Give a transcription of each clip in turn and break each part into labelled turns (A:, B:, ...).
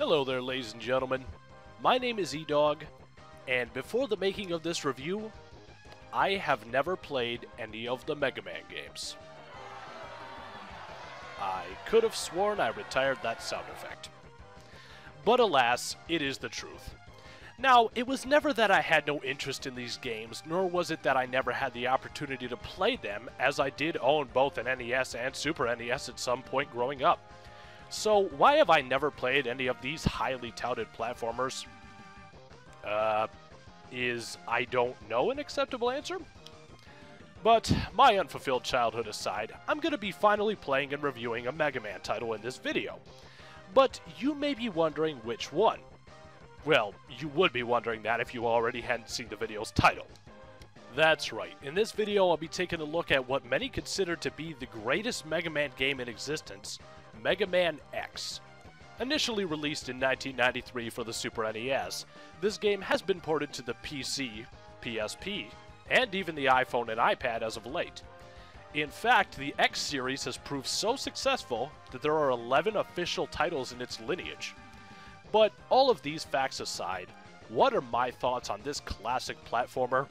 A: Hello there, ladies and gentlemen. My name is E-Dog, and before the making of this review, I have never played any of the Mega Man games. I could have sworn I retired that sound effect. But alas, it is the truth. Now, it was never that I had no interest in these games, nor was it that I never had the opportunity to play them, as I did own both an NES and Super NES at some point growing up. So, why have I never played any of these highly touted platformers? Is I don't know an acceptable answer? But, my unfulfilled childhood aside, I'm going to be finally playing and reviewing a Mega Man title in this video. But you may be wondering which one. Well, you would be wondering that if you already hadn't seen the video's title. That's right, in this video I'll be taking a look at what many consider to be the greatest Mega Man game in existence, Mega Man X. Initially released in 1993 for the Super NES, this game has been ported to the PC, PSP, and even the iPhone and iPad as of late. In fact, the X series has proved so successful that there are 11 official titles in its lineage. But all of these facts aside, what are my thoughts on this classic platformer?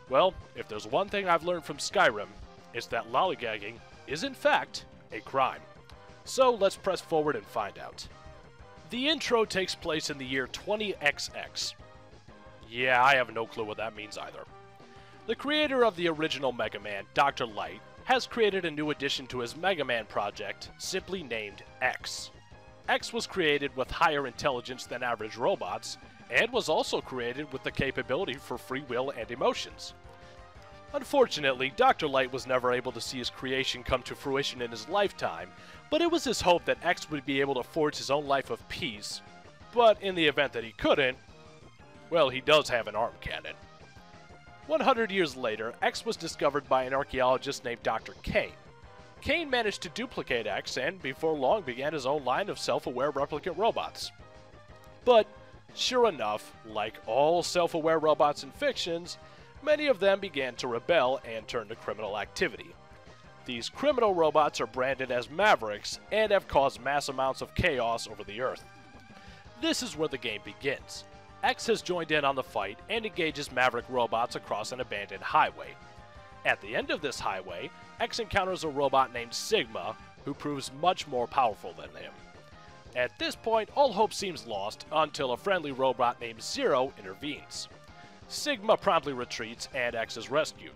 A: Well, if there's one thing I've learned from Skyrim, it's that lollygagging is in fact a crime. So let's press forward and find out. The intro takes place in the year 20XX. Yeah, I have no clue what that means either. The creator of the original Mega Man, Dr. Light, has created a new addition to his Mega Man project, simply named X. X was created with higher intelligence than average robots, and was also created with the capability for free will and emotions. Unfortunately, Dr. Light was never able to see his creation come to fruition in his lifetime, but it was his hope that X would be able to forge his own life of peace. But in the event that he couldn't, well, he does have an arm cannon. 100 years later, X was discovered by an archaeologist named Dr. Kane. Kane managed to duplicate X and before long began his own line of self-aware replicant robots. But, sure enough, like all self-aware robots in fictions, many of them began to rebel and turn to criminal activity. These criminal robots are branded as Mavericks and have caused mass amounts of chaos over the Earth. This is where the game begins. X has joined in on the fight and engages Maverick robots across an abandoned highway. At the end of this highway, X encounters a robot named Sigma, who proves much more powerful than him. At this point, all hope seems lost until a friendly robot named Zero intervenes. Sigma promptly retreats and X is rescued.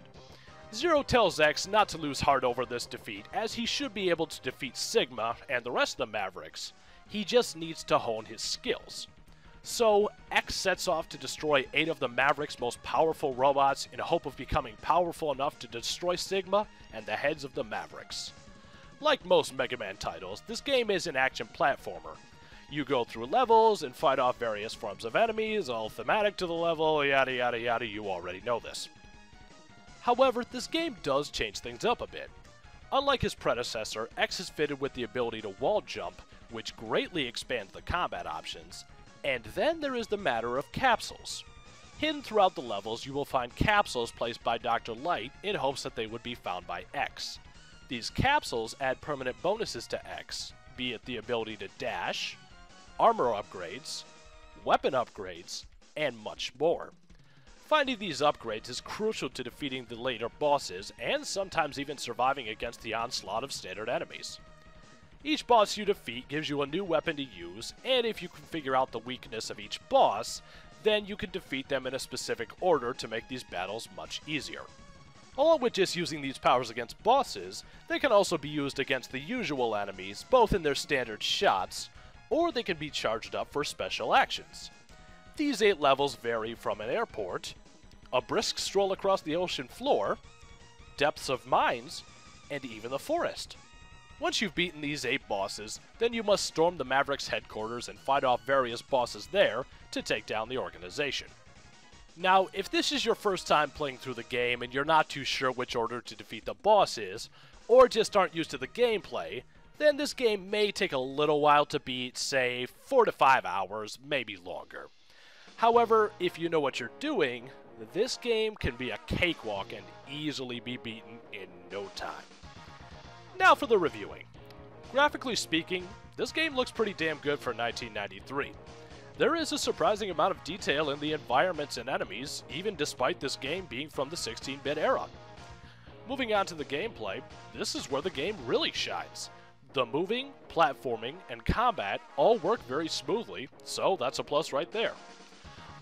A: Zero tells X not to lose heart over this defeat, as he should be able to defeat Sigma and the rest of the Mavericks. He just needs to hone his skills. So, X sets off to destroy 8 of the Mavericks' most powerful robots in hope of becoming powerful enough to destroy Sigma and the heads of the Mavericks. Like most Mega Man titles, this game is an action platformer. You go through levels and fight off various forms of enemies, all thematic to the level, yada yada yada, you already know this. However, this game does change things up a bit. Unlike his predecessor, X is fitted with the ability to wall jump, which greatly expands the combat options. And then there is the matter of capsules. Hidden throughout the levels, you will find capsules placed by Dr. Light in hopes that they would be found by X. These capsules add permanent bonuses to X, be it the ability to dash, armor upgrades, weapon upgrades, and much more. Finding these upgrades is crucial to defeating the later bosses and sometimes even surviving against the onslaught of standard enemies. Each boss you defeat gives you a new weapon to use, and if you can figure out the weakness of each boss, then you can defeat them in a specific order to make these battles much easier. Along with just using these powers against bosses, they can also be used against the usual enemies, both in their standard shots, or they can be charged up for special actions. These 8 levels vary from an airport, a brisk stroll across the ocean floor, depths of mines, and even the forest. Once you've beaten these 8 bosses, then you must storm the Mavericks' headquarters and fight off various bosses there to take down the organization. Now, if this is your first time playing through the game and you're not too sure which order to defeat the bosses, or just aren't used to the gameplay, then this game may take a little while to beat, say 4 to 5 hours, maybe longer. However, if you know what you're doing, this game can be a cakewalk and easily be beaten in no time. Now for the reviewing. Graphically speaking, this game looks pretty damn good for 1993. There is a surprising amount of detail in the environments and enemies, even despite this game being from the 16-bit era. Moving on to the gameplay, this is where the game really shines. The moving, platforming, and combat all work very smoothly, so that's a plus right there.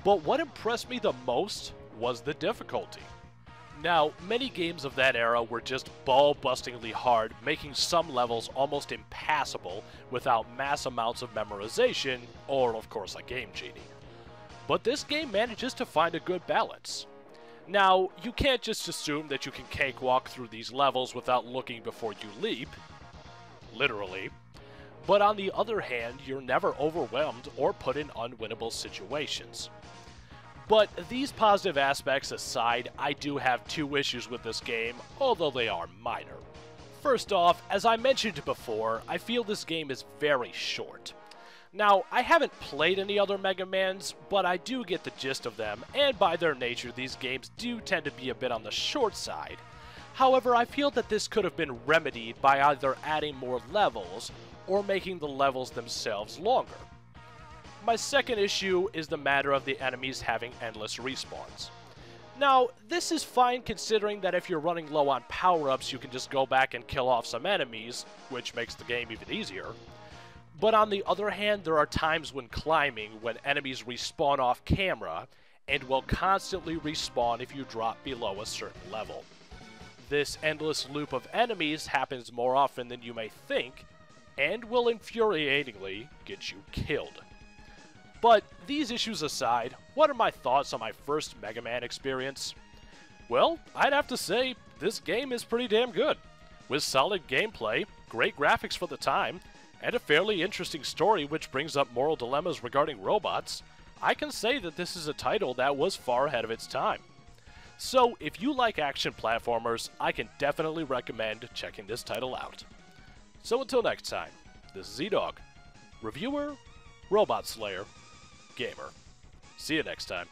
A: But what impressed me the most was the difficulty. Now, many games of that era were just ball-bustingly hard, making some levels almost impassable without mass amounts of memorization, or of course a game genie. But this game manages to find a good balance. Now, you can't just assume that you can cakewalk through these levels without looking before you leap, literally, but on the other hand, you're never overwhelmed or put in unwinnable situations. But these positive aspects aside, I do have two issues with this game, although they are minor. First off, as I mentioned before, I feel this game is very short. Now, I haven't played any other Mega Mans, but I do get the gist of them, and by their nature, these games do tend to be a bit on the short side. However, I feel that this could have been remedied by either adding more levels, or making the levels themselves longer. My second issue is the matter of the enemies having endless respawns. Now, this is fine considering that if you're running low on power-ups, you can just go back and kill off some enemies, which makes the game even easier. But on the other hand, there are times when climbing when enemies respawn off camera, and will constantly respawn if you drop below a certain level. This endless loop of enemies happens more often than you may think, and will infuriatingly get you killed. But these issues aside, what are my thoughts on my first Mega Man experience? Well, I'd have to say, this game is pretty damn good. With solid gameplay, great graphics for the time, and a fairly interesting story which brings up moral dilemmas regarding robots, I can say that this is a title that was far ahead of its time. So, if you like action platformers, I can definitely recommend checking this title out. So until next time, this is Z-Dog, reviewer, robot slayer, gamer. See you next time.